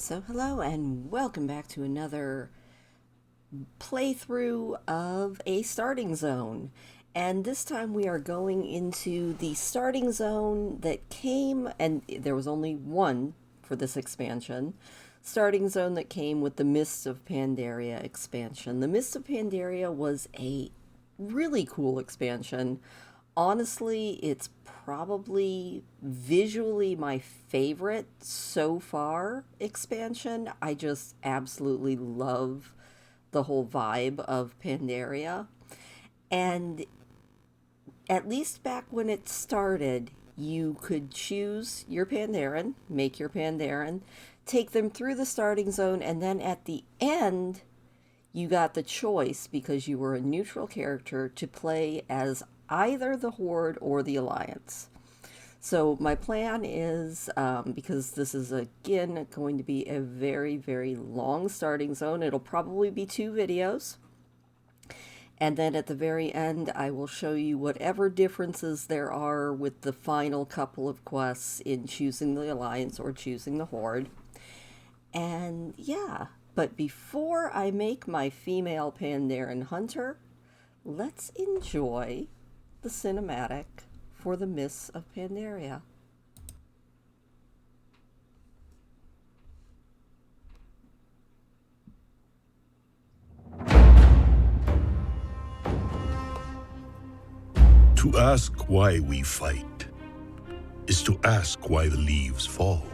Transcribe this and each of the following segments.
So hello and welcome back to another playthrough of a starting zone. And this time we are going into the starting zone that came, and there was only one for this expansion, starting zone that came with the Mists of Pandaria expansion. The Mists of Pandaria was a really cool expansion. Honestly, it's probably visually my favorite so far expansion. I just absolutely love the whole vibe of Pandaria. And at least back when it started, you could choose your Pandaren, make your Pandaren, take them through the starting zone, and then at the end, you got the choice, because you were a neutral character, to play as either the Horde or the Alliance. So my plan is, because this is again going to be a very, very long starting zone, it'll probably be 2 videos. And then at the very end, I will show you whatever differences there are with the final couple of quests in choosing the Alliance or choosing the Horde. And yeah, but before I make my female Pandaren hunter, let's enjoy the cinematic for the Mists of Pandaria. To ask why we fight is to ask why the leaves fall.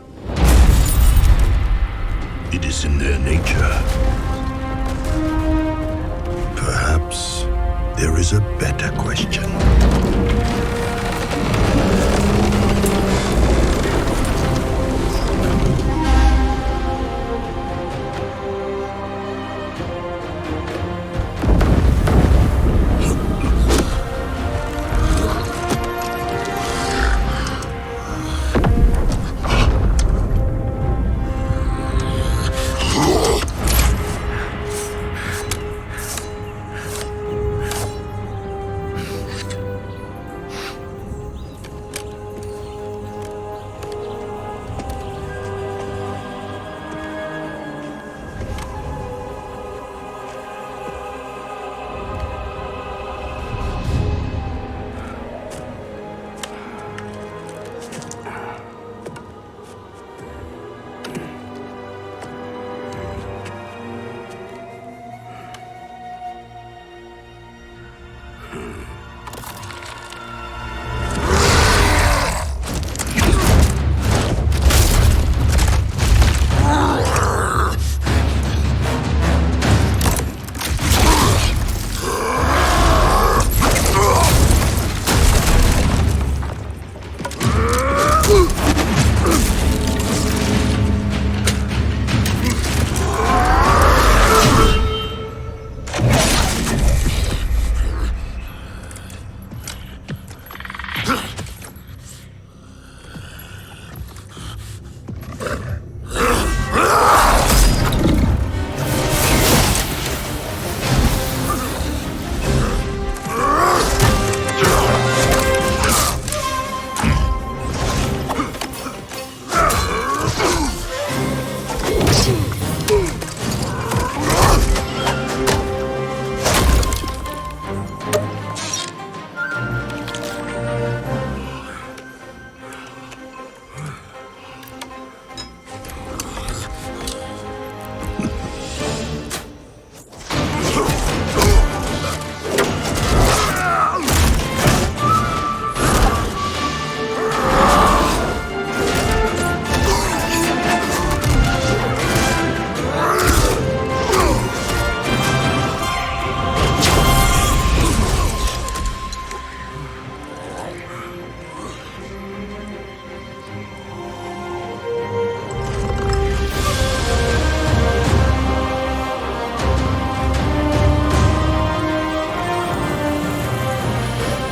It is in their nature. Perhaps there is a better question.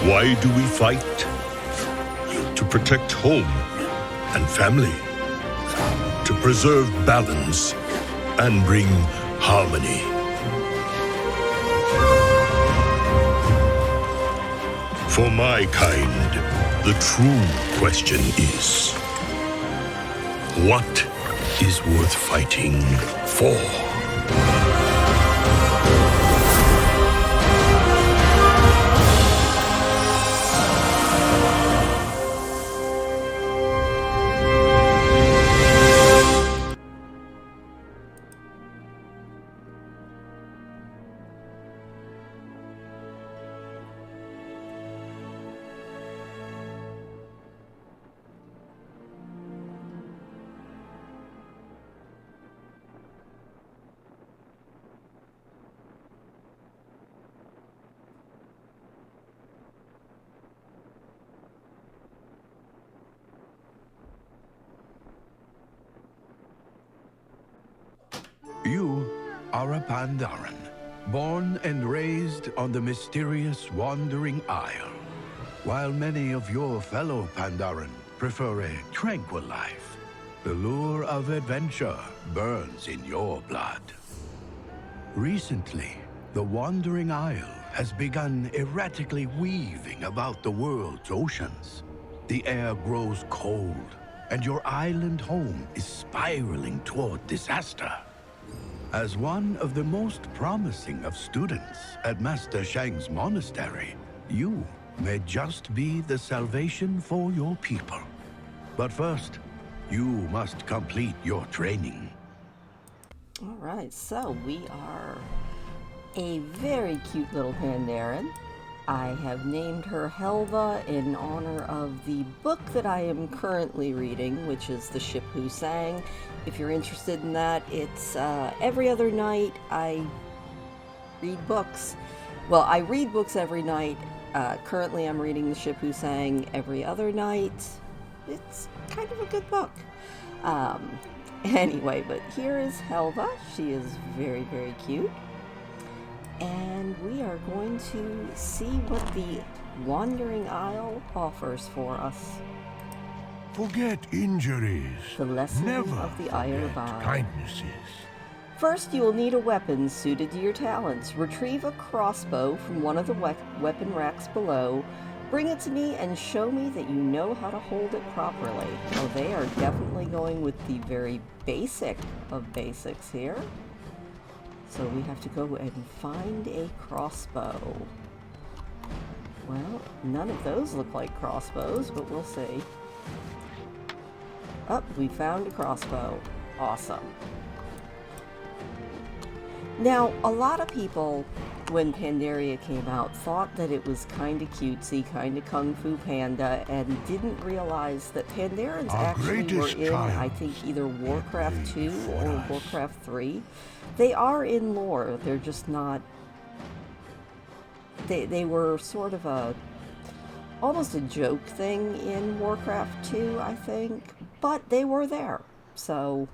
Why do we fight? To protect home and family. To preserve balance and bring harmony. For my kind, the true question is, what is worth fighting for. You are a Pandaren, born and raised on the mysterious Wandering Isle. While many of your fellow Pandaren prefer a tranquil life, the lure of adventure burns in your blood. Recently, the Wandering Isle has begun erratically weaving about the world's oceans. The air grows cold, and your island home is spiraling toward disaster. As one of the most promising of students at Master Shang's monastery, you may just be the salvation for your people. But first, you must complete your training. All right, so we are a very cute little Pandaren. I have named her Helva in honor of the book that I am currently reading, which is The Ship Who Sang. If you're interested in that, it's every other night I read books. Well, I read books every night. Currently I'm reading The Ship Who Sang every other night. It's kind of a good book. Anyway, but here is Helva. She is very, very cute. And we are going to see what the Wandering Isle offers for us. Forget injuries. The lesson Never of the Isle of forget Isle. kindnesses. First, you will need a weapon suited to your talents. Retrieve a crossbow from one of the weapon racks below. Bring it to me and show me that you know how to hold it properly. Oh, they are definitely going with the very basic of basics here. So we have to go and find a crossbow. Well, none of those look like crossbows, but we'll see. Oh, we found a crossbow. Awesome. Now, a lot of people, when Pandaria came out, thought that it was kind of cutesy, kind of Kung Fu Panda, and didn't realize that Pandarans Our actually were greatest in, I triumph think, either Warcraft 2 for or us. Warcraft 3. They are in lore, they're just not... They were sort of almost a joke thing in Warcraft 2, I think, but they were there, so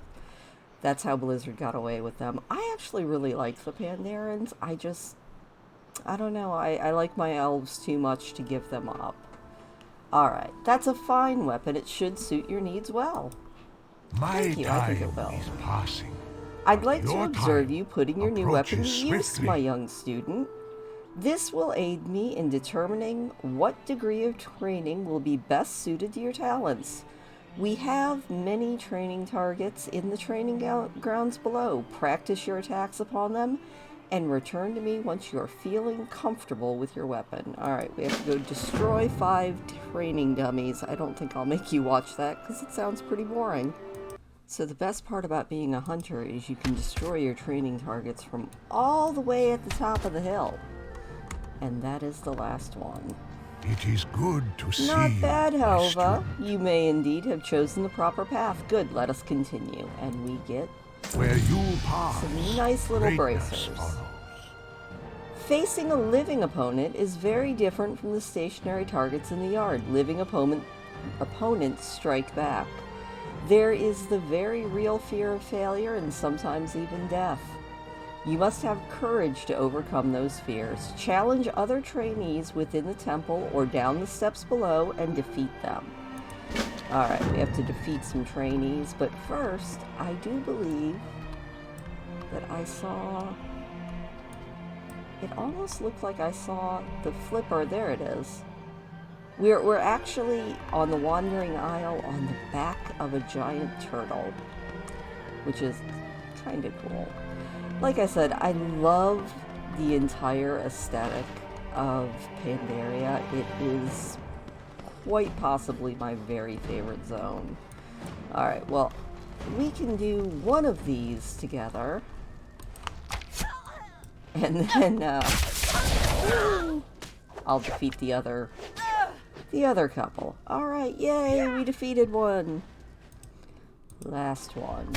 that's how Blizzard got away with them. I actually really like the Pandarans. I don't know, I like my elves too much to give them up. Alright, that's a fine weapon. It should suit your needs well. My Thank you, I think time it will. is passing. I'd like to Your observe time you putting your new weapon to approaches use, swiftly. my young student. This will aid me in determining what degree of training will be best suited to your talents. We have many training targets in the training grounds below. Practice your attacks upon them and return to me once you're feeling comfortable with your weapon. Alright, we have to go destroy 5 training dummies. I don't think I'll make you watch that because it sounds pretty boring. So the best part about being a hunter is you can destroy your training targets from all the way at the top of the hill. And that is the last one. It is good to see Not you, bad, my Helva. student. You may indeed have chosen the proper path. Good, let us continue. And we get Where you pass, some nice little greatness bracers. follows. Facing a living opponent is very different from the stationary targets in the yard. Living opponents strike back. There is the very real fear of failure and sometimes even death. You must have courage to overcome those fears. Challenge other trainees within the temple or down the steps below and defeat them. Alright, we have to defeat some trainees, but first, I do believe that I saw... It almost looked like I saw the flipper. There it is. We're actually on the Wandering Isle on the back of a giant turtle. which is kind of cool. Like I said, I love the entire aesthetic of Pandaria. It is quite possibly my very favorite zone. Alright, well, we can do one of these together. And then, I'll defeat the other couple. Alright, yay, we defeated one. Last one.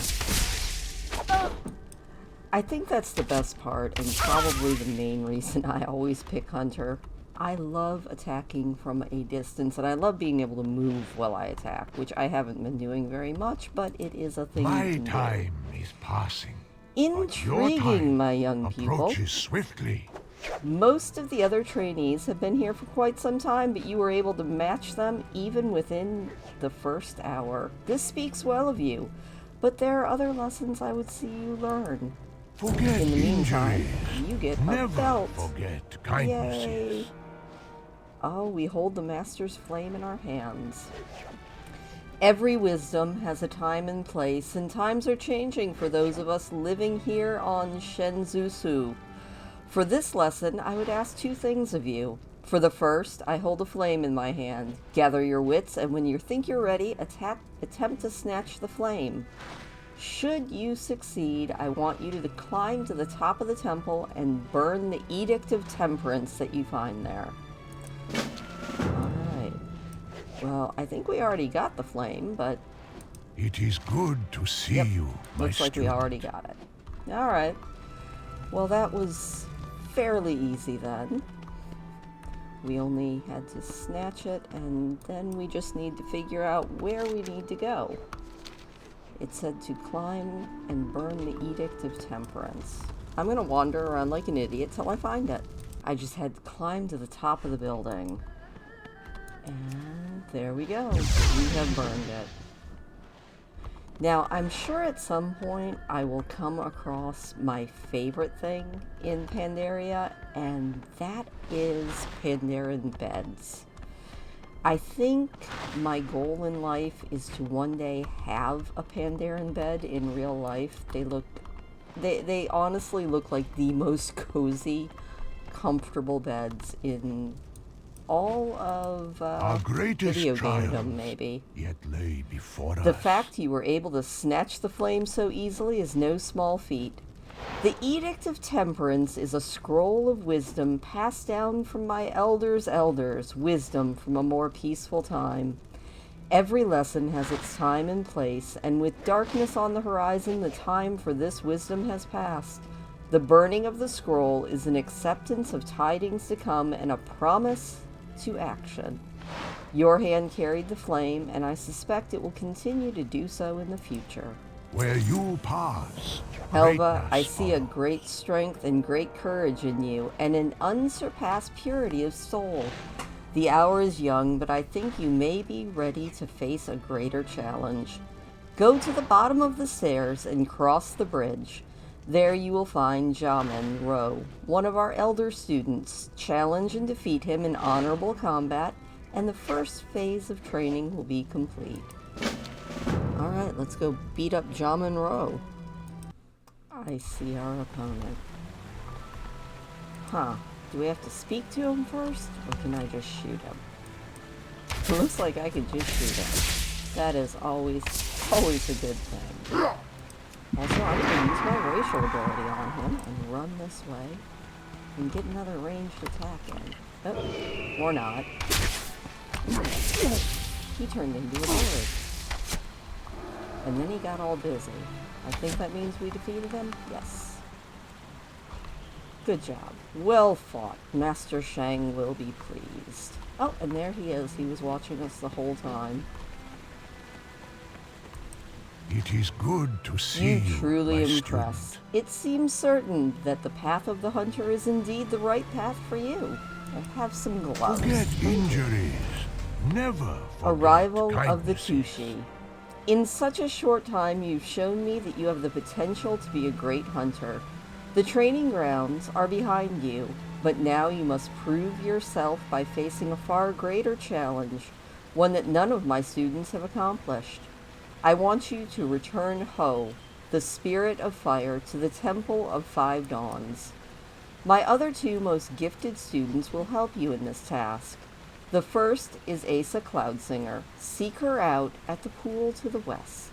I think that's the best part, and probably the main reason I always pick Hunter. I love attacking from a distance, and I love being able to move while I attack, which I haven't been doing very much, but it is a thing My you can do. time is passing. But your Intriguing, time my young people. approaches swiftly. Most of the other trainees have been here for quite some time, but you were able to match them even within the first hour. This speaks well of you, but there are other lessons I would see you learn. Forget In the meantime, injuries. you get a Never belt. forget kindnesses. Yay! Oh, we hold the Master's flame in our hands. Every wisdom has a time and place, and times are changing for those of us living here on Shenzusu. For this lesson, I would ask two things of you. For the first, I hold a flame in my hand. Gather your wits, and when you think you're ready, attempt to snatch the flame. Should you succeed, I want you to climb to the top of the temple and burn the Edict of Temperance that you find there. Alright. Well, I think we already got the flame, but It is good to see yep, you, my looks like we student. already got it. Alright. Well, that was fairly easy then. We only had to snatch it, and then we just need to figure out where we need to go. It said to climb and burn the Edict of Temperance. I'm gonna wander around like an idiot till I find it. I just had to climb to the top of the building. And there we go. We have burned it. Now, I'm sure at some point I will come across my favorite thing in Pandaria, and that is Pandaren beds. I think my goal in life is to one day have a Pandaren bed in real life. They honestly look like the most cozy, comfortable beds in all of Our greatest video triumph gamedom, maybe. yet lay before us. The fact you were able to snatch the flame so easily is no small feat. The Edict of Temperance is a scroll of wisdom passed down from my elders' elders, wisdom from a more peaceful time. Every lesson has its time and place, and with darkness on the horizon, the time for this wisdom has passed. The burning of the scroll is an acceptance of tidings to come and a promise to action. Your hand carried the flame, and I suspect it will continue to do so in the future. Where you pass, Helva, I greatness see a follows. great strength and great courage in you, and an unsurpassed purity of soul. The hour is young, but I think you may be ready to face a greater challenge. Go to the bottom of the stairs and cross the bridge. There you will find Jamin Ro, one of our elder students. Challenge and defeat him in honorable combat, and the first phase of training will be complete. Alright, let's go beat up Jamin Ro. I see our opponent. Huh. Do we have to speak to him first, or can I just shoot him? It looks like I can just shoot him. That is always a good thing. Also, I'm going to use my racial ability on him and run this way and get another ranged attack in. Oh, or not. He turned into a bird. And then he got all busy. I think that means we defeated him? Yes. Good job. Well fought. Master Shang will be pleased. Oh, and there he is. He was watching us the whole time. It is good to see You you, truly my impress. student. It seems certain that the path of the hunter is indeed the right path for you. I have some gloves. Forget injuries. Never forget Arrival of the kindnesses. Kushi. In such a short time, you've shown me that you have the potential to be a great hunter. The training grounds are behind you, but now you must prove yourself by facing a far greater challenge, one that none of my students have accomplished. I want you to return Ho, the Spirit of Fire to the Temple of Five Dawns. My other two most gifted students will help you in this task. The first is Asa Cloudsinger. Seek her out at the pool to the west.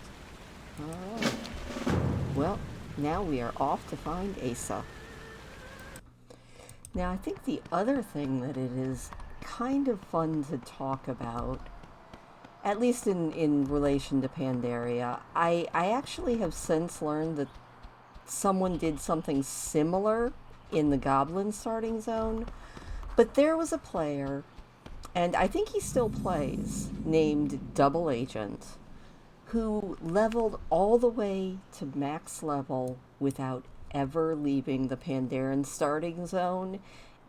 All right. Well, now we are off to find Asa. Now, I think the other thing that it is kind of fun to talk about, at least in relation to Pandaria, I actually have since learned that someone did something similar in the Goblin starting zone, but there was a player, and I think he still plays, named Double Agent, who leveled all the way to max level without ever leaving the Pandaren starting zone,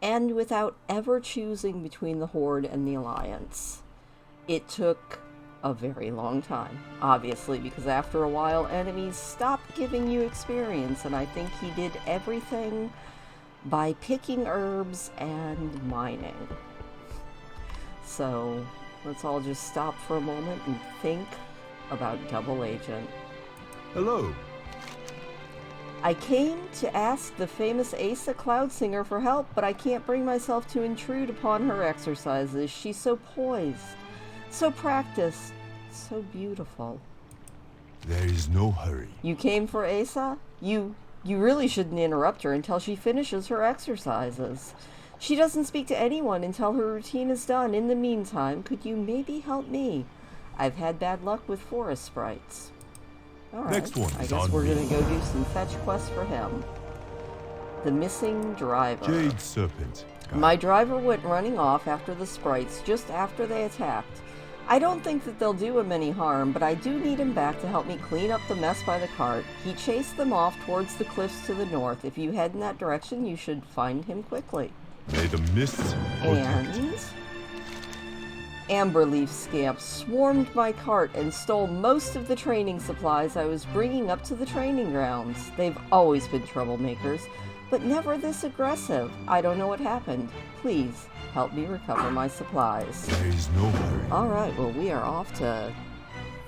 and without ever choosing between the Horde and the Alliance. It took a very long time, obviously, because after a while enemies stopped giving you experience, and I think he did everything by picking herbs and mining. So let's all just stop for a moment and think about Double Agent. Hello. I came to ask the famous Asa Cloudsinger for help, but I can't bring myself to intrude upon her exercises. She's so poised, so practiced, so beautiful. There is no hurry. You came for Asa? You really shouldn't interrupt her until she finishes her exercises. She doesn't speak to anyone until her routine is done. In the meantime, could you maybe help me? I've had bad luck with forest sprites. All right. Next one I is guess on we're me. going to go do some fetch quests for him. The missing driver. Jade Serpent. My driver went running off after the sprites just after they attacked. I don't think that they'll do him any harm, but I do need him back to help me clean up the mess by the cart. He chased them off towards the cliffs to the north. If you head in that direction, you should find him quickly. May the mists protect you. And Amberleaf scamps swarmed my cart and stole most of the training supplies I was bringing up to the training grounds. They've always been troublemakers, but never this aggressive. I don't know what happened. Please, help me recover my supplies. There is no hurry. Alright, well, we are off to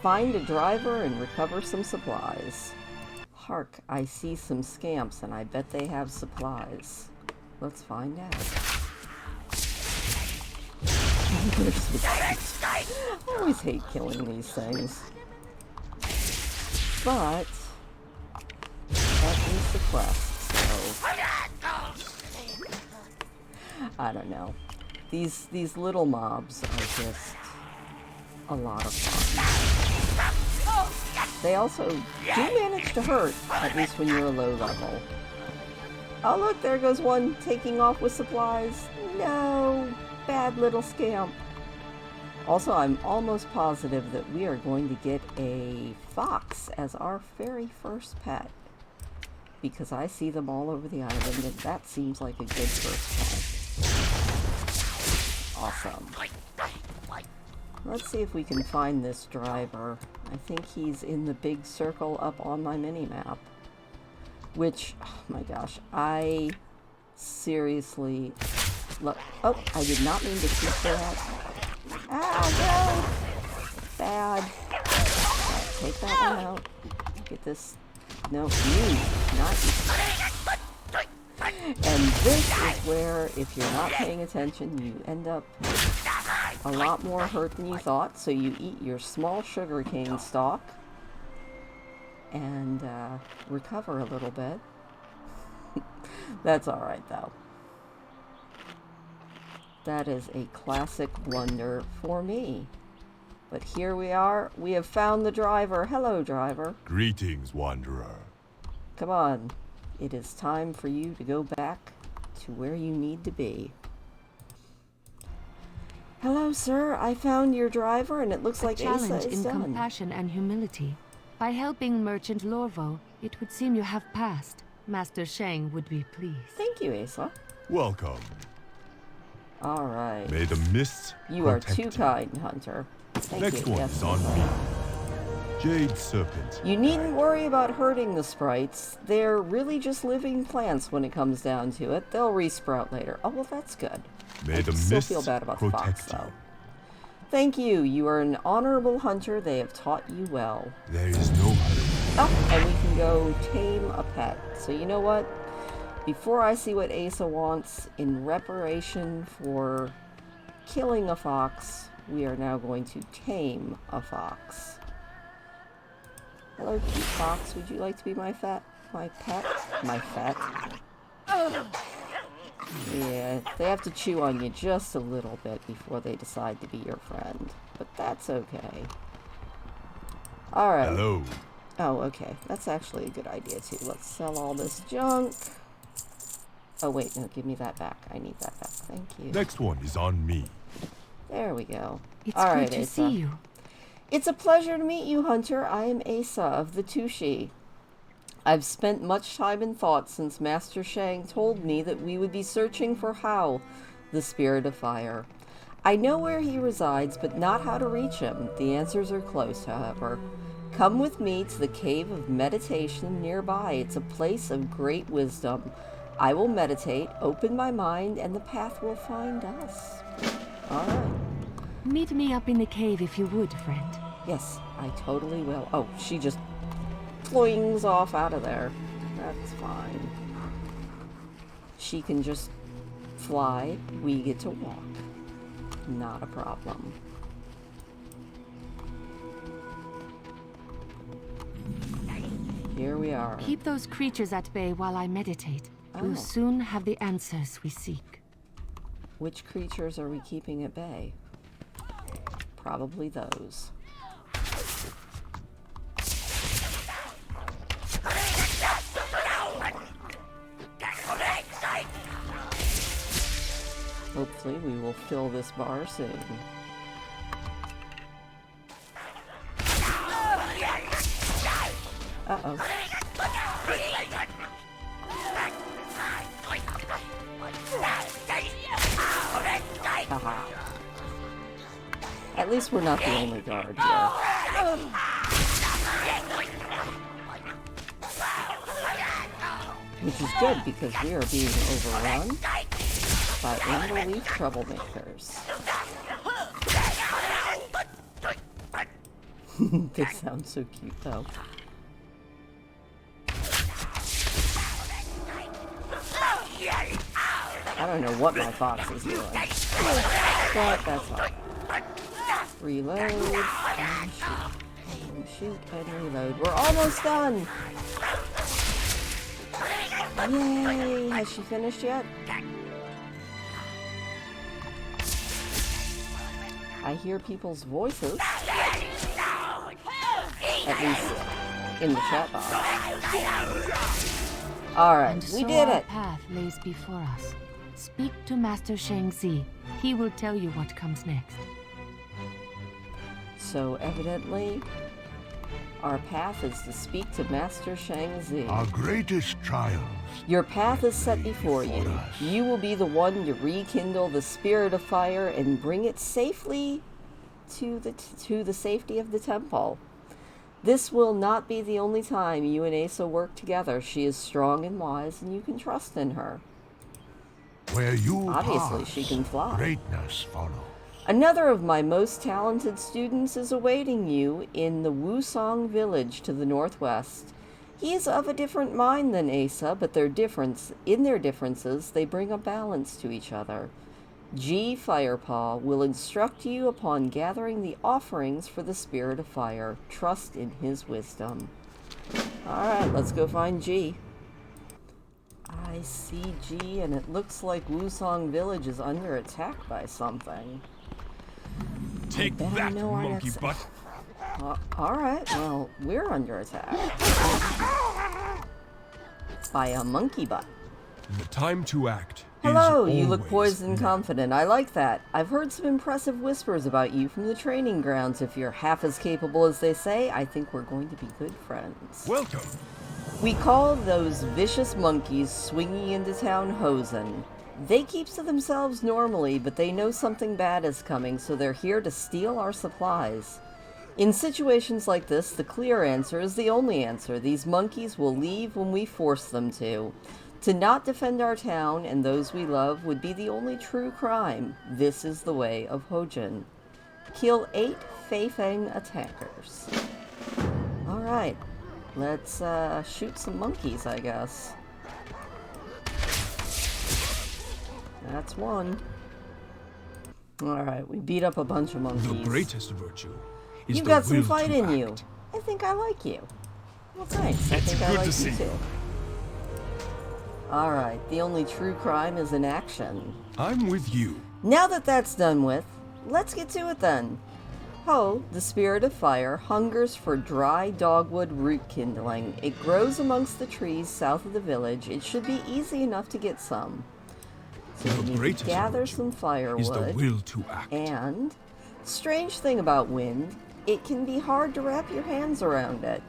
find a driver and recover some supplies. Hark, I see some scamps, and I bet they have supplies. Let's find out. I always hate killing these things. But that is the quest, so I don't know. These little mobs are just a lot of fun. They also do manage to hurt, at least when you're a low level. Oh look, there goes one taking off with supplies. No! Bad little scamp. Also, I'm almost positive that we are going to get a fox as our very first pet, because I see them all over the island, and that seems like a good first pet. Awesome. Let's see if we can find this driver. I think he's in the big circle up on my mini-map. Which, oh my gosh, I seriously... Look, oh, I did not mean to shoot for that. Ah, no! Bad. Take that one out. Get this. No, you. Not you. And this is where, if you're not paying attention, you end up a lot more hurt than you thought. So you eat your small sugarcane stalk and recover a little bit. That's alright, though. That is a classic blunder for me. But here we are. We have found the driver. Hello, driver. Greetings, wanderer. Come on. It is time for you to go back to where you need to be. Hello, sir. I found your driver, and it looks like Asa Challenge is in done. compassion and humility. By helping Merchant Lorvo, it would seem you have passed. Master Shang would be pleased. Thank you, Asa. Welcome. All right. May the mists You are protect too you. kind, Hunter. Thank Next you. one Yes, is on Asa. me. Jade Serpent. You needn't worry about hurting the sprites. They're really just living plants when it comes down to it. They'll resprout later. Oh, well, that's good. May I the still mists feel bad about the fox, protect though. you. Thank you. You are an honorable hunter. They have taught you well. There is no hurry. Oh, and we can can go tame a pet. So you know what? Before I see what Asa wants, in reparation for killing a fox, we are now going to tame a fox. Hello, cute fox. Would you like to be my pet? My pet? Yeah, they have to chew on you just a little bit before they decide to be your friend. But that's okay. Alright. Hello. Oh, okay. That's actually a good idea, too. Let's sell all this junk. Oh, wait. No, give me that back. I need that back. Thank you. Next one is on me. There we go. It's All good right, to Asa. see you. It's a pleasure to meet you, Hunter. I am Asa of the Tushi. I've spent much time and thought since Master Shang told me that we would be searching for Hao, the Spirit of Fire. I know where he resides, but not how to reach him. The answers are close, however. Come with me to the Cave of Meditation nearby. It's a place of great wisdom. I will meditate, open my mind, and the path will find us. All right. Meet me up in the cave if you would, friend. Yes, I totally will. Oh, she just flings off out of there. That's fine. She can just fly. We get to walk. Not a problem. Here we are. Keep those creatures at bay while I meditate. Oh. We'll soon have the answers we seek. Which creatures are we keeping at bay? Probably those. Hopefully we will fill this bar soon. Uh-oh. Haha. At least we're not the only guard here. Which is good, because we are being overrun by unbelief troublemakers. They sound so cute, though. I don't know what my fox is doing, but that's all. Reload, and shoot, and shoot, and reload. We're almost done! Yay! Has she finished yet? I hear people's voices. At least in the chat box. Alright, And we so did our it! path lays before us. Speak to Master Shang Zi. He will tell you what comes next. So evidently, our path is to speak to Master Shang Zi. Our greatest trials. Your path is set before you. us. You will be the one to rekindle the spirit of fire and bring it safely to the safety of the temple. This will not be the only time you and Asa work together. She is strong and wise, and you can trust in her. Where you Obviously, pass, she can fly. greatness follows. Another of my most talented students is awaiting you in the Wusong village to the northwest. He is of a different mind than Asa, but in their differences, they bring a balance to each other. G. Firepaw will instruct you upon gathering the offerings for the Spirit of Fire. Trust in his wisdom. Alright, let's go find G. I see G, and it looks like Wusong Village is under attack by something. Take bet I that, know our monkey next- butt. Alright, well, we're under attack. By a monkey butt. The time to act. Hello, is you look always poised and now. confident. I like that. I've heard some impressive whispers about you from the training grounds. If you're half as capable as they say, I think we're going to be good friends. Welcome. We call those vicious monkeys swinging into town Hosen. They keep to themselves normally, but they know something bad is coming, so they're here to steal our supplies. In situations like this, the clear answer is the only answer. These monkeys will leave when we force them to. To not defend our town and those we love would be the only true crime. This is the way of Hojin. Kill 8 Fei Feng attackers. Alright. Let's shoot some monkeys, I guess. That's one. Alright, we beat up a bunch of monkeys. The greatest virtue is You've the got some will fight to in you. act. I think I like you. Well, thanks. I It's think I good like to you see you. too. Alright, the only true crime is inaction. I'm with you. Now that that's done with, let's get to it then. Ho, the spirit of fire, hungers for dry dogwood root kindling. It grows amongst the trees south of the village. It should be easy enough to get some. So The we need greatest to gather virtue some is the firewood. will to act. And, strange thing about wind, it can be hard to wrap your hands around it.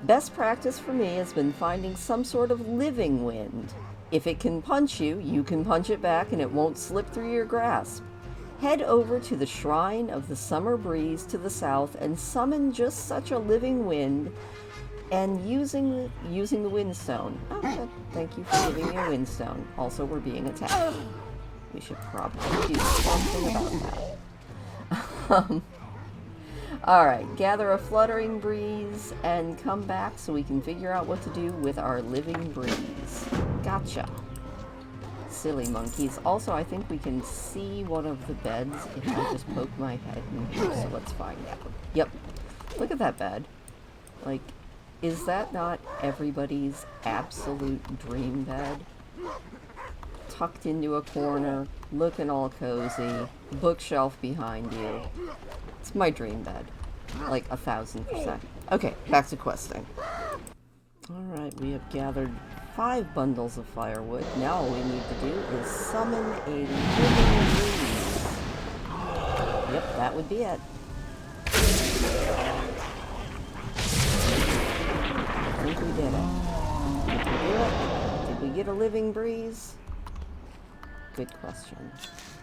Best practice for me has been finding some sort of living wind. If it can punch you, you can punch it back and it won't slip through your grasp. Head over to the Shrine of the Summer Breeze to the south and summon just such a living wind and using the windstone. Oh, good. Thank you for giving me a windstone. Also, we're being attacked. We should probably do something about that. Alright, gather a fluttering breeze and come back so we can figure out what to do with our living breeze. Gotcha. Silly monkeys. Also, I think we can see one of the beds if I just poke my head in here, so let's find out. Yep. Look at that bed. Like, is that not everybody's absolute dream bed? Tucked into a corner, looking all cozy, bookshelf behind you. It's my dream bed. Like 1000%. Okay, back to questing. Alright, we have gathered 5 bundles of firewood. Now all we need to do is summon a living breeze. Yep, that would be it. I think we did it. Did we do it? Did we get a living breeze? Good question.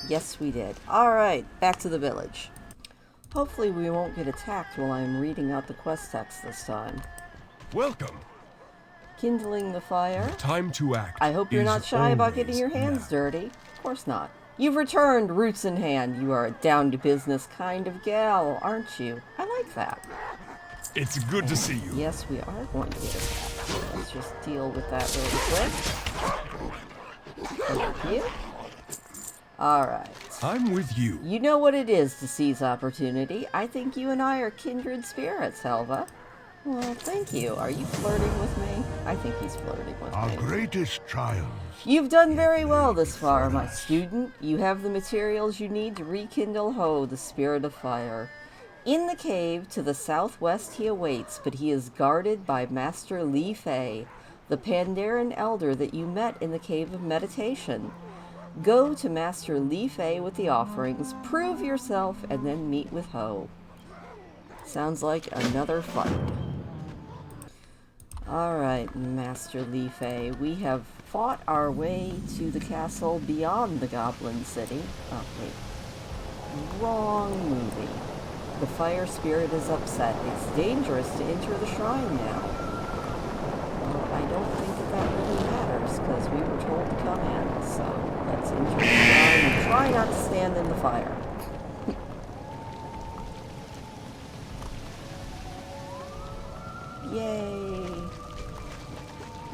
Yes, we did. Alright, back to the village. Hopefully we won't get attacked while I'm reading out the quest text this time. Welcome. Kindling the fire. Time to act. I hope you're is not shy about getting always your hands now. dirty. Of course not. You've returned, roots in hand. You are a down-to-business kind of gal, aren't you? I like that. It's good to see you. Yes, we are going to get attacked. So let's just deal with that really quick. Thank you. Alright. I'm with you. You know what it is to seize opportunity. I think you and I are kindred spirits, Helva. Well, thank you. Are you flirting with me? I think he's flirting with Our me. greatest trials. You've done very well this far, my student. You have the materials you need to rekindle Ho, the spirit of fire. In the cave to the southwest he awaits, but he is guarded by Master Li Fei, the Pandaren elder that you met in the Cave of Meditation. Go to Master Li Fei with the offerings, prove yourself, and then meet with Ho. Sounds like another fight. Alright, Master Li Fei, we have fought our way to the castle beyond the Goblin City. Oh, wait. Wrong movie. The fire spirit is upset. It's dangerous to enter the shrine now. Well, I don't think that really matters, because we were told to come in, so let's enter the shrine and try not to stand in the fire. Yay!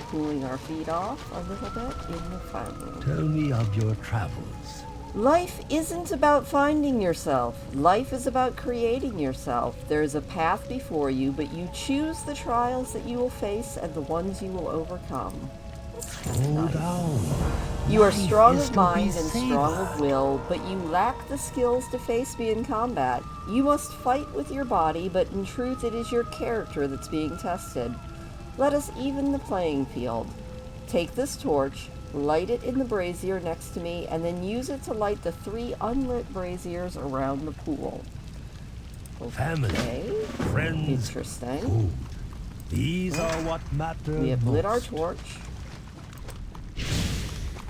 Cooling our feet off a little bit in the fire room. Tell me of your travels. Life isn't about finding yourself. Life is about creating yourself. There is a path before you, but you choose the trials that you will face and the ones you will overcome. Slow down. You are Life strong is of to mind be and strong of savored. will, but you lack the skills to face me in combat. You must fight with your body, but in truth it is your character that's being tested. Let us even the playing field. Take this torch, light it in the brazier next to me, and then use it to light the 3 unlit braziers around the pool. Family, Okay, friends, interesting. food. These are what matter We have most. lit our torch.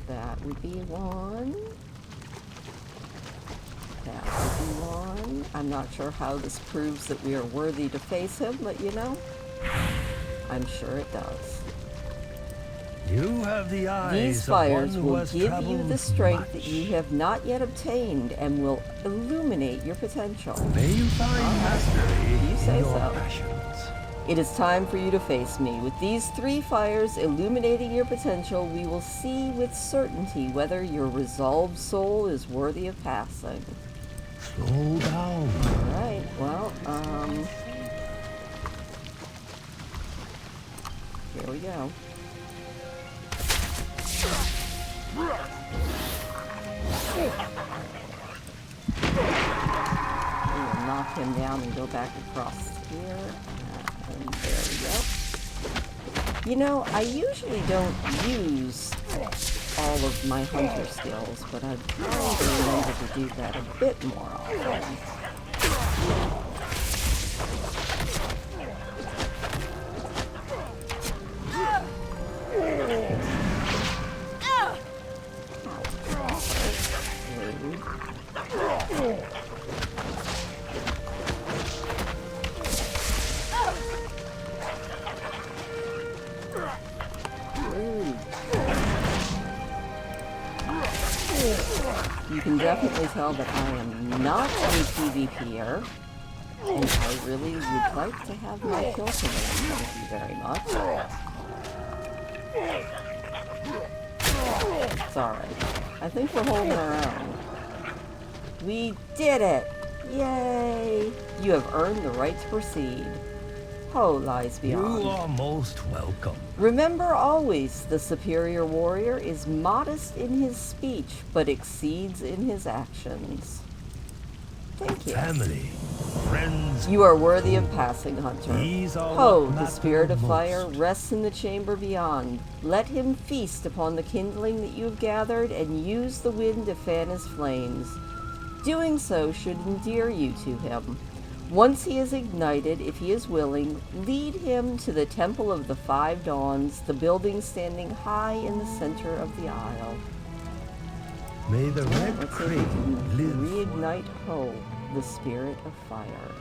That would be one. That would be one. I'm not sure how this proves that we are worthy to face him, but you know, I'm sure it does. You have the eyes These of one fires who will has give you traveled the strength that much. you have not yet obtained and will illuminate your potential. May you find Alright. mastery You say in your so. passions. It is time for you to face me. With these 3 fires illuminating your potential, we will see with certainty whether your resolved soul is worthy of passing. Slow down. Alright, well, here we go. We will knock him down and go back across here. And there we go. You know, I usually don't use all of my hunter skills, but I'm trying to remember to do that a bit more often. You can definitely tell that I am not a PvPer, and I really would like to have my kill command. Thank you very much. It's alright. I think we're holding our own. We did it! Yay! You have earned the right to proceed. Ho lies beyond. You are most welcome. Remember always, the superior warrior is modest in his speech, but exceeds in his actions. Thank you. Family, friends. You are worthy of passing, Hunter. These are Ho, what the matter spirit of most. fire, rests in the chamber beyond. Let him feast upon the kindling that you have gathered, and use the wind to fan his flames. Doing so should endear you to him. Once he is ignited, if he is willing, lead him to the Temple of the Five Dawns, the building standing high in the center of the isle. May the red Let's see if we can crane live. reignite Ho, the spirit of fire.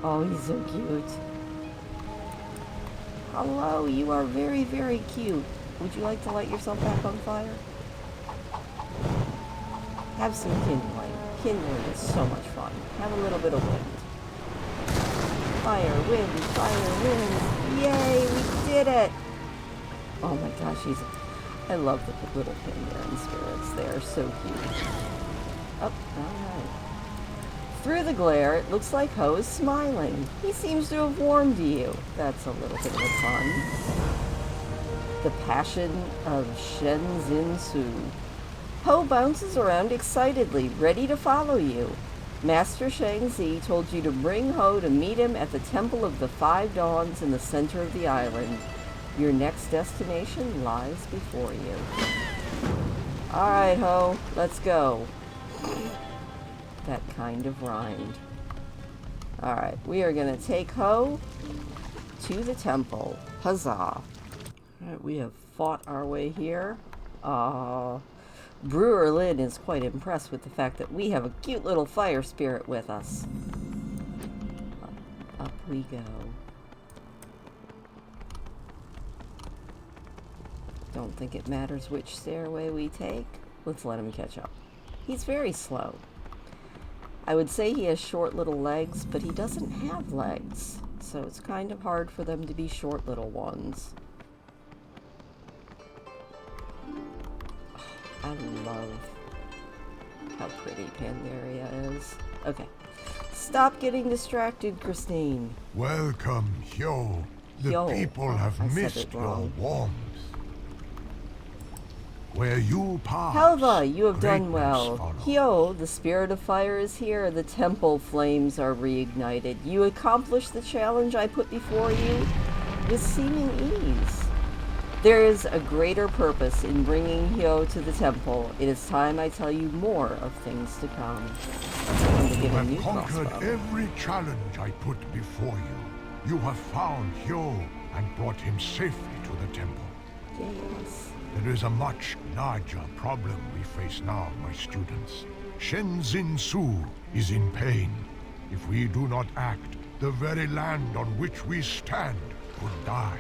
Oh, he's so cute. Hello, you are very, very cute. Would you like to light yourself back on fire? Have some kindling. Kindling is so much fun. Have a little bit of wind. Fire, wind, yay, we did it! Oh my gosh, I love the little Pandaren spirits. They are so cute. Oh, alright. Through the glare, it looks like Ho is smiling. He seems to have warmed to you. That's a little bit of a pun. The passion of Shenzin Su. Ho bounces around excitedly, ready to follow you. Master Shangzi told you to bring Ho to meet him at the Temple of the Five Dawns in the center of the island. Your next destination lies before you. Alright, Ho, let's go. That kind of rhymed. Alright, we are going to take Ho to the temple. Huzzah. Alright, we have fought our way here. Brewer Lin is quite impressed with the fact that we have a cute little fire spirit with us. Up we go. Don't think it matters which stairway we take. Let's let him catch up. He's very slow. I would say he has short little legs, but he doesn't have legs, so it's kind of hard for them to be short little ones. I love how pretty Pandaria is. Okay. Stop getting distracted, Christine. Welcome, Hyo. The Hyo. people Oh, have I said missed it your wrong. warmth. Where you pass, Helva, you have done greatness well. follows. Hyo, the spirit of fire is here. The temple flames are reignited. You accomplished the challenge I put before you with seeming ease. There is a greater purpose in bringing Hyo to the temple. It is time I tell you more of things to come. I'm going to You get a have new conquered crossbow. every challenge I put before you. You have found Hyo and brought him safely to the temple. Yes. There is a much larger problem we face now, my students. Shenzin Su is in pain. If we do not act, the very land on which we stand could die.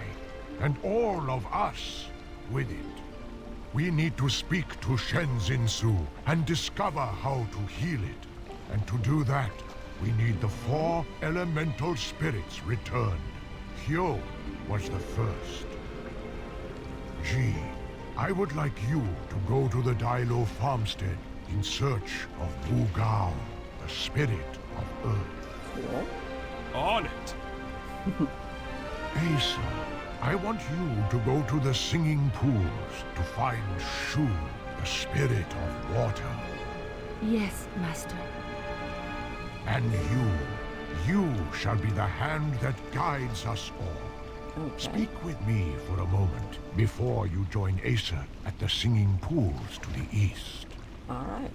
And all of us with it. We need to speak to Shenzin Su and discover how to heal it. And to do that, we need the 4 elemental spirits returned. Hyo was the first. G, I would like you to go to the Dailo farmstead in search of Wu Gao, the spirit of Earth. Cool. On it. Asa, I want you to go to the singing pools to find Shu, the spirit of water. Yes, Master. And you shall be the hand that guides us all. Okay. Speak with me for a moment before you join Asa at the singing pools to the east. All right.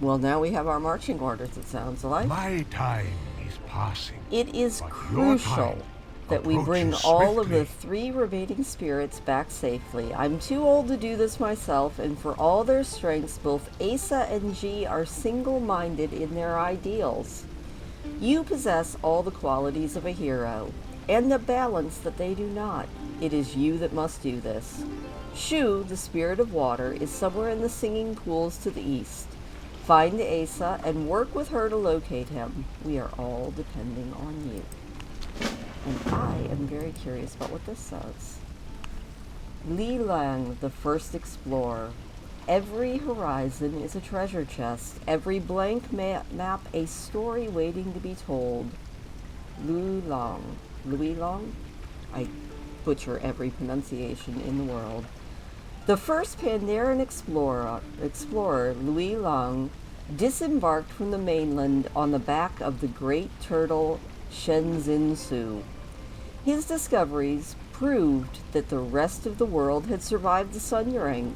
Well, now we have our marching orders, it sounds like. My time is passing. It is But your crucial time that we bring approaches all of the swiftly. 3 remaining spirits back safely. I'm too old to do this myself, and for all their strengths, both Asa and G are single-minded in their ideals. You possess all the qualities of a hero, and the balance that they do not. It is you that must do this. Shu, the spirit of water, is somewhere in the singing pools to the east. Find Asa and work with her to locate him. We are all depending on you. And I am very curious about what this says. Li Lang, the first explorer. Every horizon is a treasure chest. Every blank map a story waiting to be told. Louis Long? I butcher every pronunciation in the world. The first Pandaren explorer, Louis Long, disembarked from the mainland on the back of the great turtle Shenzin Su. His discoveries proved that the rest of the world had survived the Sun-Yang.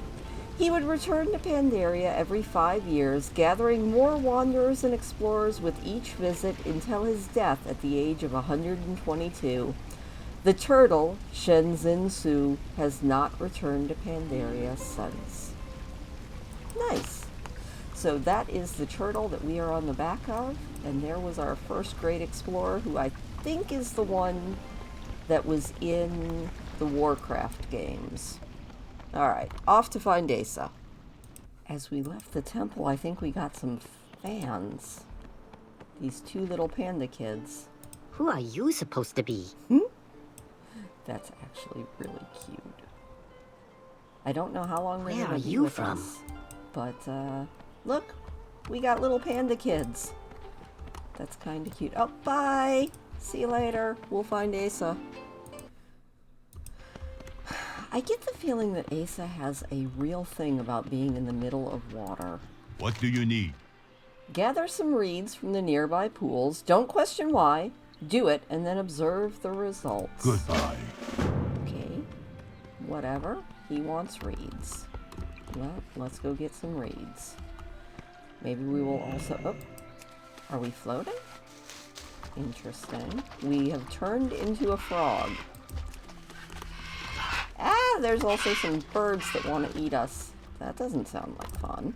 He would return to Pandaria every 5 years, gathering more wanderers and explorers with each visit until his death at the age of 122. The turtle, Shenzin Su, has not returned to Pandaria since. Nice. So that is the turtle that we are on the back of, and there was our first great explorer, who I think is the one that was in the Warcraft games. Alright, off to find Asa. As we left the temple, I think we got some fans. These 2 little panda kids. Who are you supposed to be? That's actually really cute. I don't know how long they're Where gonna are be you with from? us, but look, we got little panda kids. That's kind of cute. Oh, bye. See you later. We'll find Asa. I get the feeling that Asa has a real thing about being in the middle of water. What do you need? Gather some reeds from the nearby pools. Don't question why. Do it, and then observe the results. Goodbye. Okay. Whatever. He wants reeds. Well, let's go get some reeds. Maybe we will also... Oh. Are we floating? Interesting. We have turned into a frog. Ah, there's also some birds that want to eat us. That doesn't sound like fun.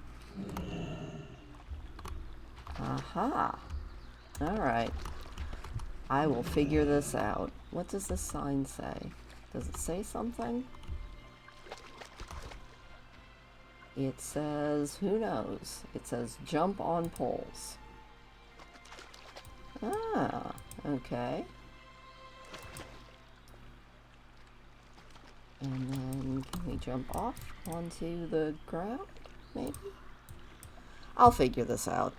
Aha. Alright. I will figure this out. What does this sign say? Does it say something? It says, who knows? It says jump on poles. Ah, okay. And then can we jump off onto the ground? Maybe? I'll figure this out.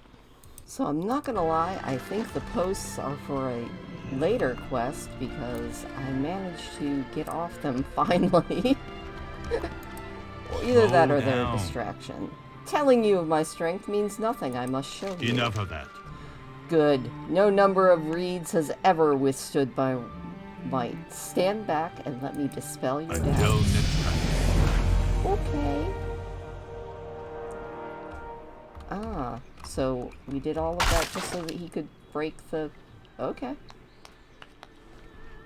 So I'm not gonna lie, I think the posts are for a later quest because I managed to get off them finally. Either that or they're a distraction. Telling you of my strength means nothing, I must show you. Enough of that. Good. No number of reeds has ever withstood my might. Stand back and let me dispel your Until doubts. next time. Okay. Ah, so we did all of that just so that he could break the... Okay.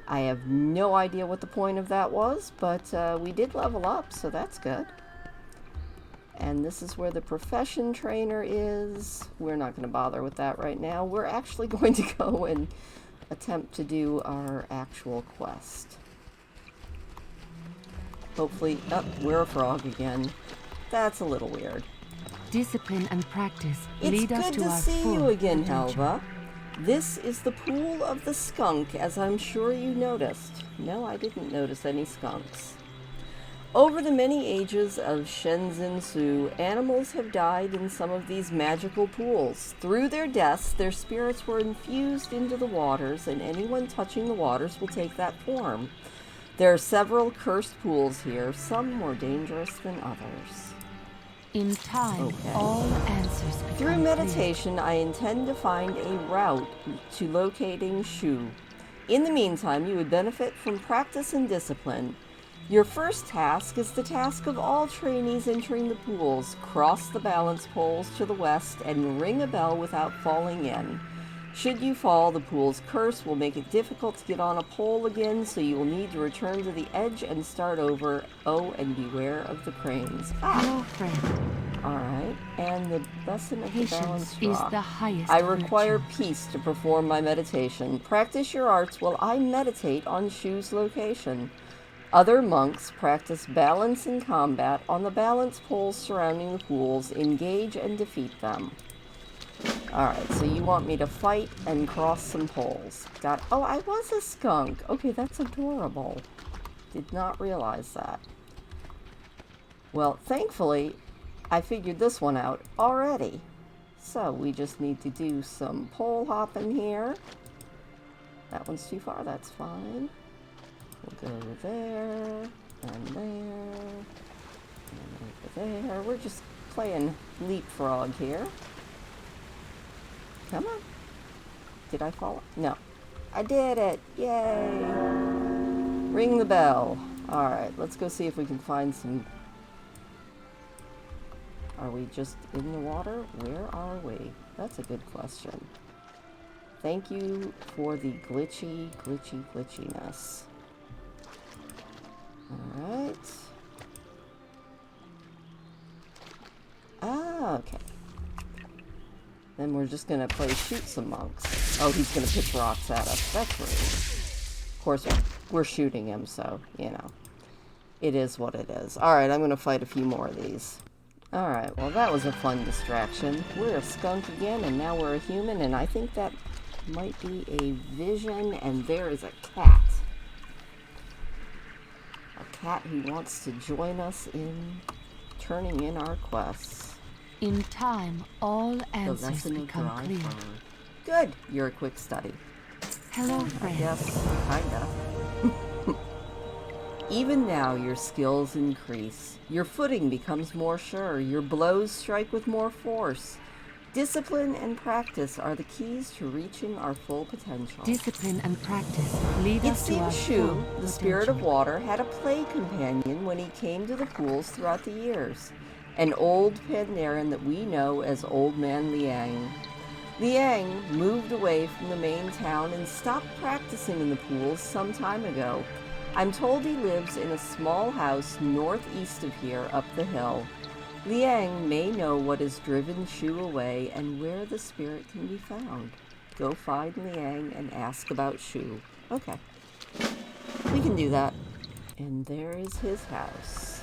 I have no idea what the point of that was, but we did level up, so that's good. And this is where the profession trainer is. We're not going to bother with that right now. We're actually going to go and attempt to do our actual quest. Hopefully... Oh, we're a frog again. That's a little weird. Discipline and practice It's lead us good to to our see full you again, potential. Helva. This is the Pool of the Skunk, as I'm sure you noticed. No, I didn't notice any skunks. Over the many ages of Shenzhen-su, animals have died in some of these magical pools. Through their deaths, their spirits were infused into the waters, and anyone touching the waters will take that form. There are several cursed pools here, some more dangerous than others. In time, all answers become Through meditation, I intend to find a route to locating Shu. In the meantime, you would benefit from practice and discipline. Your first task is the task of all trainees entering the pools. Cross the balance poles to the west and ring a bell without falling in. Should you fall, the pool's curse will make it difficult to get on a pole again, so you will need to return to the edge and start over. Oh, and beware of the cranes. Hello, friend. Alright, and the lesson of the balanced Patience is rock. the highest I require virtue. peace to perform my meditation. Practice your arts while I meditate on Shu's location. Other monks practice balance in combat on the balance poles surrounding the pools. Engage and defeat them. Alright, so you want me to fight and cross some poles. Got. Oh, I was a skunk. Okay, that's adorable. Did not realize that. Well, thankfully, I figured this one out already. So, we just need to do some pole hopping here. That one's too far, that's fine. We'll go there, and there, and over there. We're just playing leapfrog here. Come on. Did I fall? No. I did it! Yay! Ring the bell. Alright, let's go see if we can find some... Are we just in the water? Where are we? That's a good question. Thank you for the glitchiness. Alright. Ah, okay. Then we're just gonna play shoot some monks. Oh, he's gonna pitch rocks at us. That's rude. Of course, we're shooting him, so, you know. It is what it is. Alright, I'm gonna fight a few more of these. Alright, well that was a fun distraction. We're a skunk again, and now we're a human, and I think that might be a vision, and there is a cat. A cat who wants to join us in turning in our quests. In time, all answers become clear. Good, you're a quick study. Hello, friend. Yes, kinda. Even now, your skills increase. Your footing becomes more sure. Your blows strike with more force. Discipline and practice are the keys to reaching our full potential. Discipline and practice lead It us to our seems Shu, full the spirit of potential. water, had a play companion when he came to the pools throughout the years. An old Pandaren that we know as Old Man Liang. Liang moved away from the main town and stopped practicing in the pools some time ago. I'm told he lives in a small house northeast of here up the hill. Liang may know what has driven Shu away and where the spirit can be found. Go find Liang and ask about Shu. Okay. We can do that. And there is his house.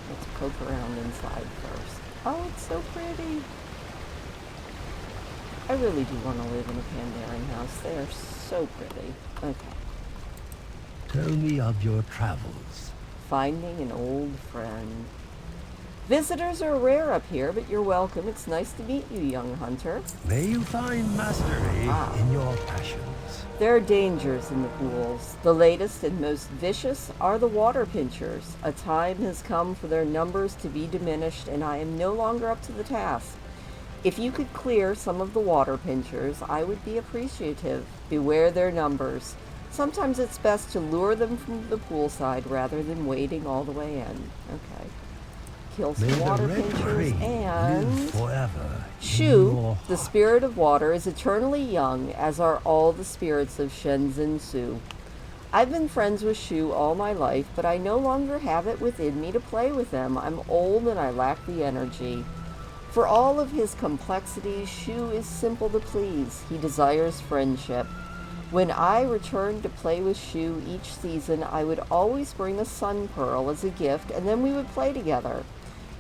Let's poke around inside first. Oh, it's so pretty. I really do want to live in a Pandaren house. They are so pretty. Okay. Tell me of your travels. Finding an old friend. Visitors are rare up here, but you're welcome. It's nice to meet you, young hunter. May you find mastery in your passions. There are dangers in the pools. The latest and most vicious are the water pinchers. A time has come for their numbers to be diminished, and I am no longer up to the task. If you could clear some of the water pinchers, I would be appreciative. Beware their numbers. Sometimes it's best to lure them from the poolside rather than wading all the way in. Okay. Kill May some the water red pinchers crane and... live forever in Shu, your the heart. spirit of water, is eternally young, as are all the spirits of Shenzhen-su. I've been friends with Shu all my life, but I no longer have it within me to play with them. I'm old and I lack the energy. For all of his complexities, Shu is simple to please. He desires friendship. When I returned to play with Shu each season, I would always bring a sun pearl as a gift, and then we would play together.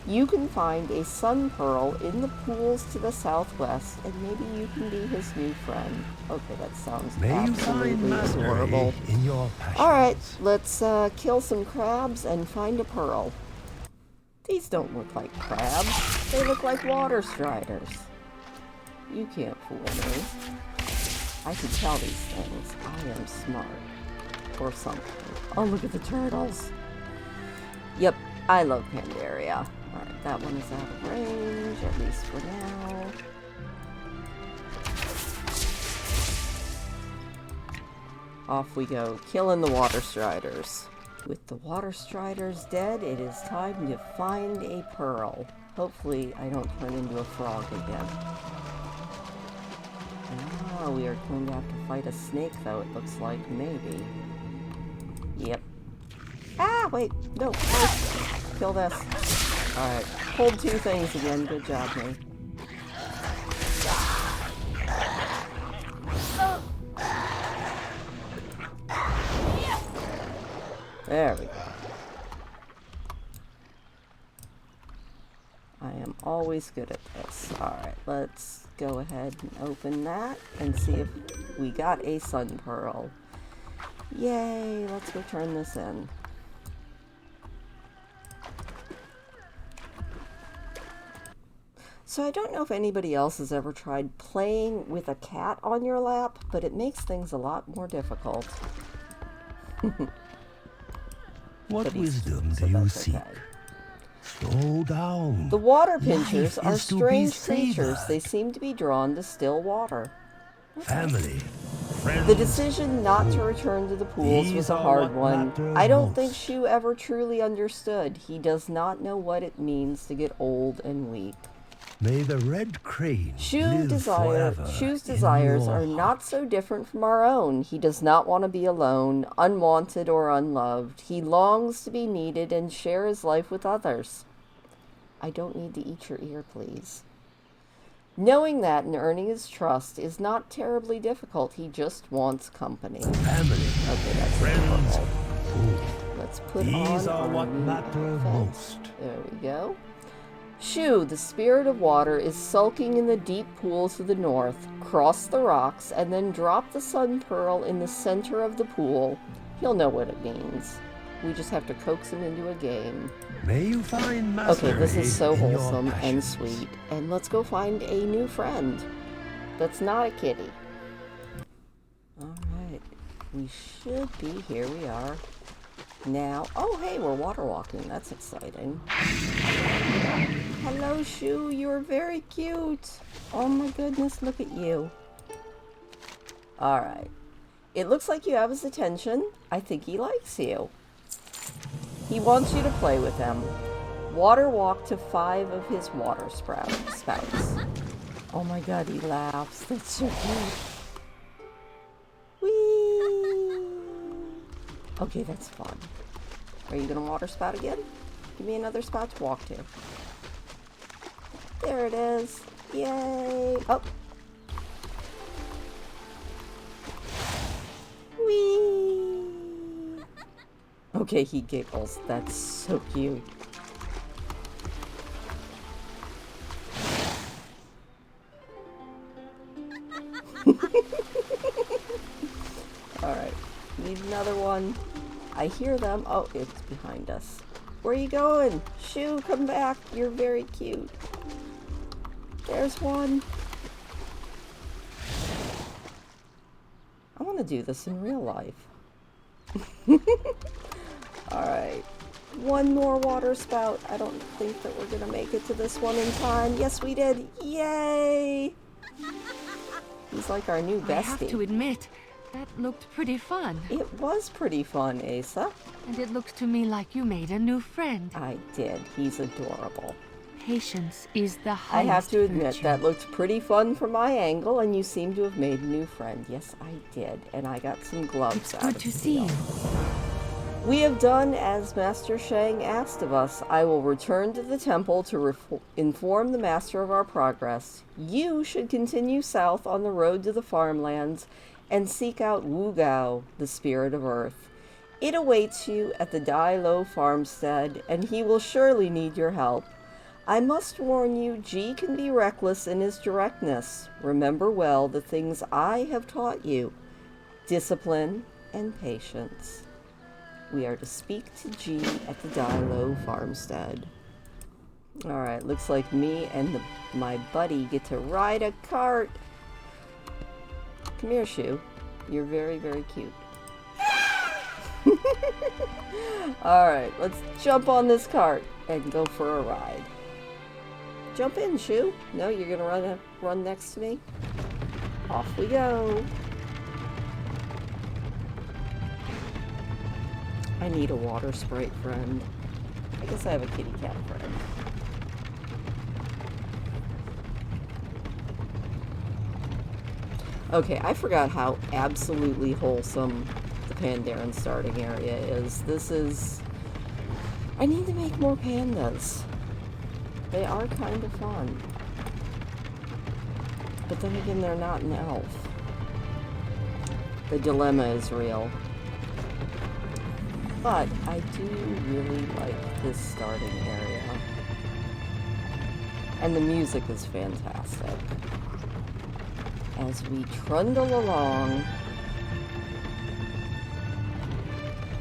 You can find a sun pearl in the pools to the southwest, and maybe you can be his new friend. Okay, that sounds May you find absolutely mastery adorable. in your passions. Alright, let's kill some crabs and find a pearl. These don't look like crabs. They look like water striders. You can't fool me. I can tell these things. I am smart. Or something. Oh, look at the turtles. Yep, I love Pandaria. Alright, that one is out of range, at least for now. Off we go, killing the water striders. With the water striders dead, it is time to find a pearl. Hopefully I don't turn into a frog again. Ah, we are going to have to fight a snake though, it looks like. Maybe. Yep. Ah, wait, no, first. Kill this. Alright, hold two things again, good job, me. There we go. I am always good at this. Alright, let's go ahead and open that and see if we got a sun pearl. Yay, let's go turn this in. So I don't know if anybody else has ever tried playing with a cat on your lap, but it makes things a lot more difficult. What wisdom do you seek? Okay. Slow down. The water pinchers Life are is to be strange creatures. savored. They seem to be drawn to still water. Family, friends. The decision not to return to the pools These was a are hard what one. matter I don't think most. Shu ever truly understood. He does not know what it means to get old and weak. May the red crane live forever Shu's in desires your are not so different from our own. He does not want to be alone, unwanted or unloved. He longs to be needed and share his life with others. I don't need to eat your ear, please. Knowing that and earning his trust is not terribly difficult. He just wants company. Family, Okay, that's friends, adorable. food. Let's put These on are our what new matter outfit. most. There we go. Shu, the spirit of water, is sulking in the deep pools to the north. Cross the rocks and then drop the sun pearl in the center of the pool. He'll know what it means. We just have to coax him into a game. May you find mastery Okay, this is so in your wholesome and passions. sweet. And let's go find a new friend. That's not a kitty. Alright. We should be. Here we are. Now, oh hey, we're water walking. That's exciting. Hello, Shu. You're very cute. Oh my goodness, look at you. Alright. It looks like you have his attention. I think he likes you. He wants you to play with him. Water walk to 5 of his water spouts. Oh my god, he laughs. That's so cute. Whee! Okay, that's fun. Are you gonna water spout again? Give me another spot to walk to. There it is. Yay! Oh. Whee! Okay, he giggles. That's so cute. Alright. Need another one. I hear them. Oh, it's behind us. Where are you going? Shu, come back. You're very cute. There's one. I want to do this in real life. Alright. One more water spout. I don't think that we're going to make it to this one in time. Yes, we did. Yay! He's like our new bestie. I have to admit, that looked pretty fun. It was pretty fun, Asa. And it looks to me like you made a new friend. I did. He's adorable. Patience is the I highest have to admit, virtue. that looked pretty fun from my angle, and you seem to have made a new friend. Yes, I did. And I got some gloves It's out good of to steel. see you. We have done as Master Shang asked of us. I will return to the temple to inform the Master of our progress. You should continue south on the road to the farmlands and seek out Wu Gao, the spirit of earth. It awaits you at the Dai Lo farmstead, and he will surely need your help. I must warn you, G can be reckless in his directness. Remember well the things I have taught you. Discipline and patience. We are to speak to G at the Dilo farmstead. Alright, looks like me and my buddy get to ride a cart. Come here, Shu. You're very, very cute. Alright, let's jump on this cart and go for a ride. Jump in, Shu. No, you're gonna run next to me? Off we go. I need a water sprite friend. I guess I have a kitty cat friend. Okay, I forgot how absolutely wholesome the Pandaren starting area is. This is... I need to make more pandas. They are kind of fun. But then again, they're not an elf. The dilemma is real. But I do really like this starting area. And the music is fantastic. As we trundle along.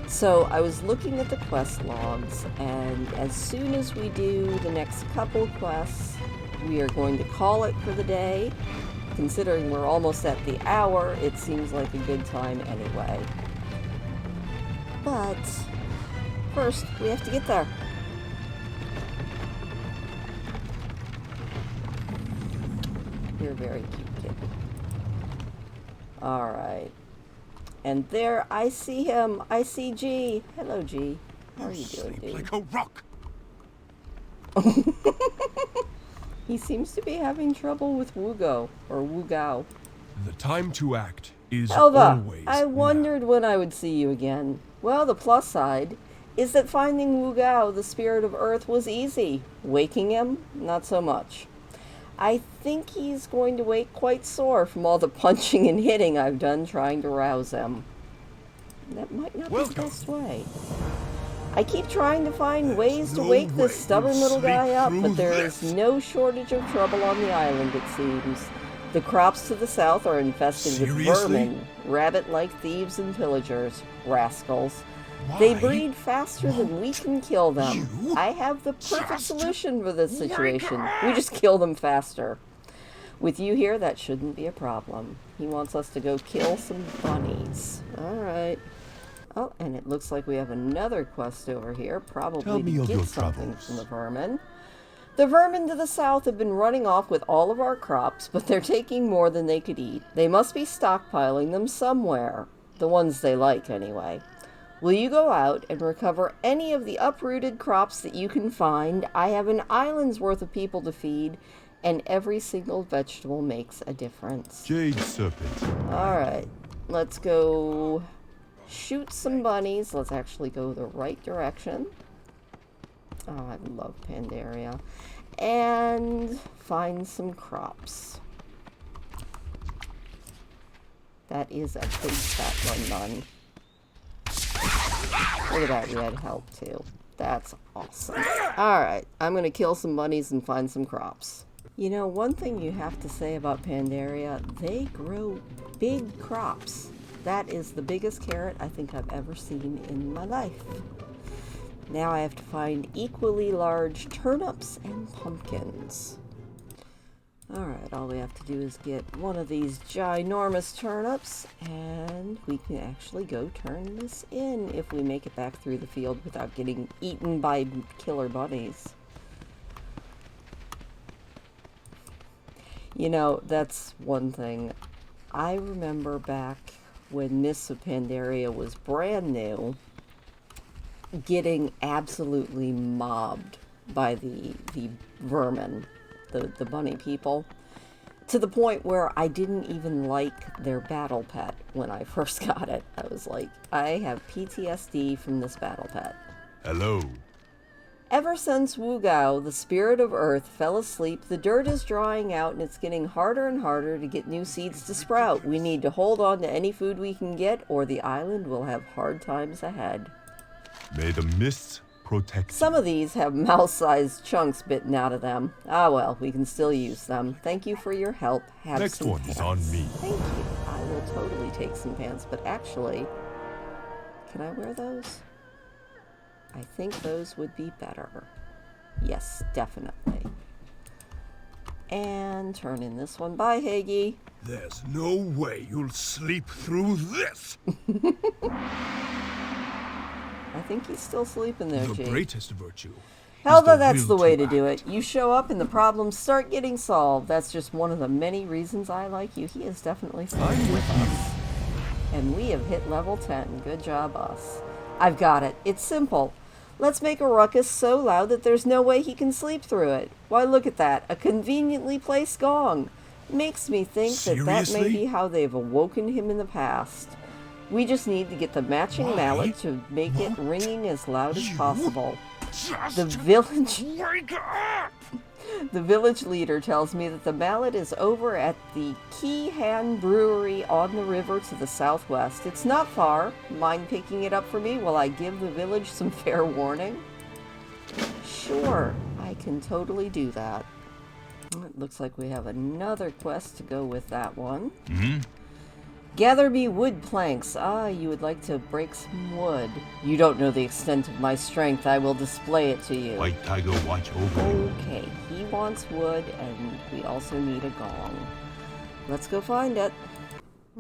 So I was looking at the quest logs, and as soon as we do the next couple quests, we are going to call it for the day. Considering we're almost at the hour, it seems like a good time anyway. But first, we have to get there. You're very cute, kid. Alright. And there, I see him. I see G. Hello, G. How are you doing, dude? Like a rock. He seems to be having trouble with Wugo, or Wugao. The time to act is Elva, always I wondered when I would see you again. Well, the plus side is that finding Wugao, the spirit of Earth, was easy. Waking him, not so much. I think he's going to wake quite sore from all the punching and hitting I've done trying to rouse him. That might not be the best way. I keep trying to find ways to wake this stubborn little guy up, but there is no shortage of trouble on the island, it seems. The crops to the south are infested with vermin, rabbit-like thieves and pillagers, rascals. They breed faster than we can kill them. I have the perfect solution for this situation. We just kill them faster. With you here, that shouldn't be a problem. He wants us to go kill some bunnies. Alright. Oh, and it looks like we have another quest over here, probably to get something from the vermin. The vermin to the south have been running off with all of our crops, but they're taking more than they could eat. They must be stockpiling them somewhere. The ones they like, anyway. Will you go out and recover any of the uprooted crops that you can find? I have an island's worth of people to feed, and every single vegetable makes a difference. Jade Serpent. Alright, let's go shoot some bunnies. Let's actually go the right direction. Oh, I love Pandaria. And find some crops. That is a big fat run. Look at that, we had help too. That's awesome. Alright, I'm gonna kill some bunnies and find some crops. You know, one thing you have to say about Pandaria, they grow big crops. That is the biggest carrot I think I've ever seen in my life. Now I have to find equally large turnips and pumpkins. Alright, all we have to do is get one of these ginormous turnips, and we can actually go turn this in if we make it back through the field without getting eaten by killer bunnies. You know, that's one thing. I remember back when Mists of Pandaria was brand new, getting absolutely mobbed by the vermin. The bunny people, to the point where I didn't even like their battle pet when I first got it. I was like, I have PTSD from this battle pet. Hello. Ever since Wugao, the spirit of Earth, fell asleep, the dirt is drying out and it's getting harder and harder to get new seeds to sprout. We need to hold on to any food we can get, or the island will have hard times ahead. May the mists protect Some you. of these have mouse-sized chunks bitten out of them. Ah well, we can still use them. Thank you for your help. Have Next some one is on pants. me. Thank you. I will totally take some pants, but actually, can I wear those? I think those would be better. Yes, definitely. And turn in this one. Bye, Higgy. There's no way you'll sleep through this! I think he's still sleeping there, The G. greatest virtue. Helva, the that's the will way to to do act. it. You show up and the problems start getting solved. That's just one of the many reasons I like you. He is definitely fun I'm with you. us. And we have hit level 10. Good job, us. I've got it. It's simple. Let's make a ruckus so loud that there's no way he can sleep through it. Why, look at that. A conveniently placed gong. Makes me think that may Seriously? be how they've awoken him in the past. We just need to get the matching Why mallet to make it won't ringing as loud as you possible. Just The village... wake up! The village leader tells me that the mallet is over at the Keyhan Brewery on the river to the southwest. It's not far. Mind picking it up for me while I give the village some fair warning? Sure, I can totally do that. It looks like we have another quest to go with that one. Gather me wood planks. Ah, you would like to break some wood. You don't know the extent of my strength. I will display it to you. White Tiger watch over you. Okay, he wants wood, and we also need a gong. Let's go find it.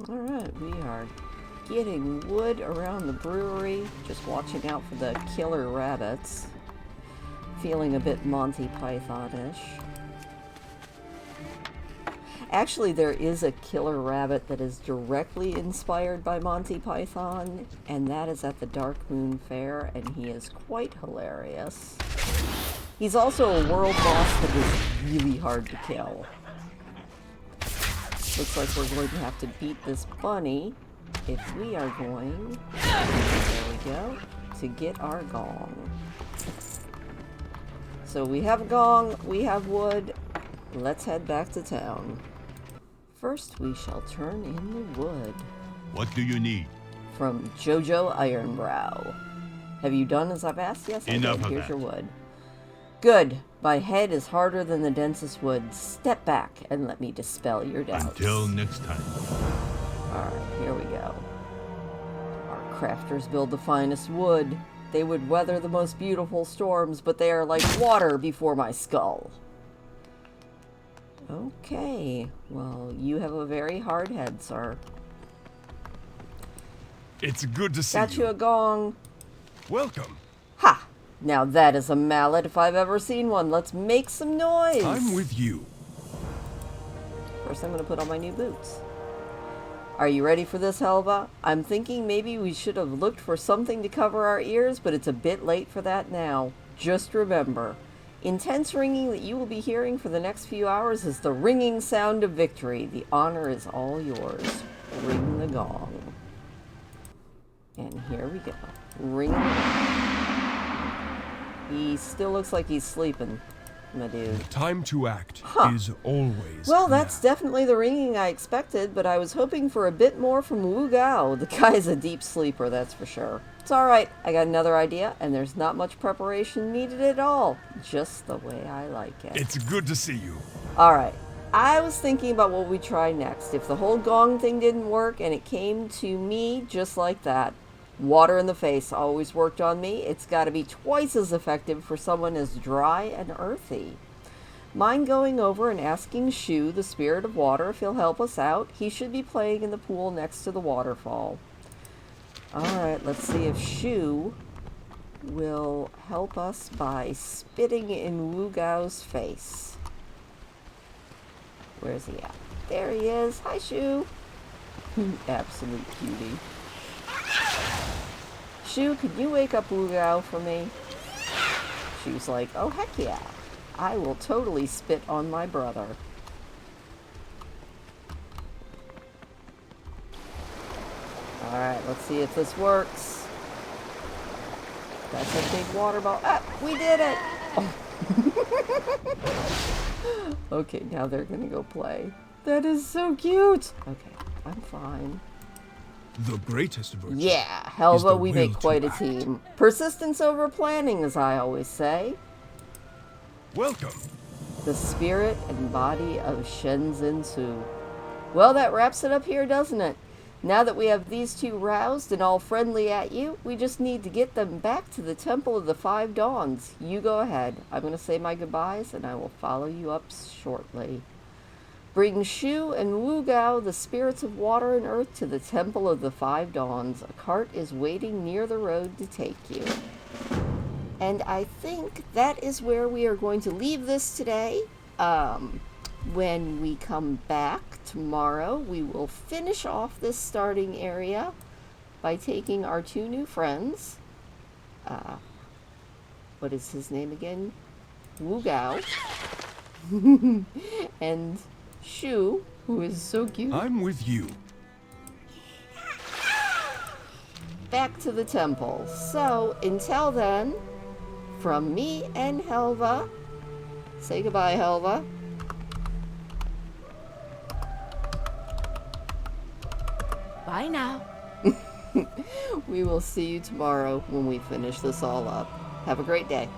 Alright, we are getting wood around the brewery, just watching out for the killer rabbits. Feeling a bit Monty Python-ish. Actually, there is a killer rabbit that is directly inspired by Monty Python, and that is at the Dark Moon Fair, and he is quite hilarious. He's also a world boss that is really hard to kill. Looks like we're going to have to beat this bunny if we are going, there we go, to get our gong. So we have a gong, we have wood, let's head back to town. First, we shall turn in the wood. What do you need? From Jojo Ironbrow. Have you done as I've asked? Yes, I Enough did. of Here's that. your wood. Good. My head is harder than the densest wood. Step back and let me dispel your doubts. Until next time. Alright, here we go. Our crafters build the finest wood. They would weather the most beautiful storms, but they are like water before my skull. Okay, well, you have a very hard head, sir. It's good to see Got you you. a gong. Welcome. Ha! Now that is a mallet if I've ever seen one. Let's make some noise! I'm with you. First, I'm going to put on my new boots. Are you ready for this, Helva? I'm thinking maybe we should have looked for something to cover our ears, but it's a bit late for that now. Just remember, intense ringing that you will be hearing for the next few hours is the ringing sound of victory. The honor is all yours. Ring the gong. And here we go. Ring the gong. He still looks like he's sleeping, my dude. The time to act is always Well, that's now. definitely the ringing I expected, but I was hoping for a bit more from Wu Gao. The guy's a deep sleeper, that's for sure. It's alright, I got another idea, and there's not much preparation needed at all. Just the way I like it. It's good to see you. Alright, I was thinking about what we try next. If the whole gong thing didn't work, and it came to me just like that. Water in the face always worked on me. It's got to be twice as effective for someone as dry and earthy. Mind going over and asking Shu, the spirit of water, if he'll help us out? He should be playing in the pool next to the waterfall. Alright, let's see if Shu will help us by spitting in Wu Gao's face. Where's he at? There he is. Hi, Shu. Absolute cutie. Shu, could you wake up Wu Gao for me? Shu's like, oh heck yeah. I will totally spit on my brother. Alright, let's see if this works. That's a big water ball. Ah, we did it! Oh. Okay, now they're gonna go play. That is so cute! Okay, I'm fine. The greatest virtue. Yeah, is Helva, the we will make quite to a act. team. Persistence over planning, as I always say. Welcome. The spirit and body of Shenzhen Su. Well, that wraps it up here, doesn't it? Now that we have these two roused and all friendly at you, we just need to get them back to the Temple of the Five Dawns. You go ahead. I'm going to say my goodbyes, and I will follow you up shortly. Bring Shu and Wu Gao, the spirits of water and earth, to the Temple of the Five Dawns. A cart is waiting near the road to take you. And I think that is where we are going to leave this today. When we come back tomorrow, we will finish off this starting area by taking our two new friends. What is his name again? Wu Gao. And Shu, who is so cute. I'm with you. Back to the temple. So, until then, from me and Helva, say goodbye, Helva. Bye now. We will see you tomorrow when we finish this all up. Have a great day.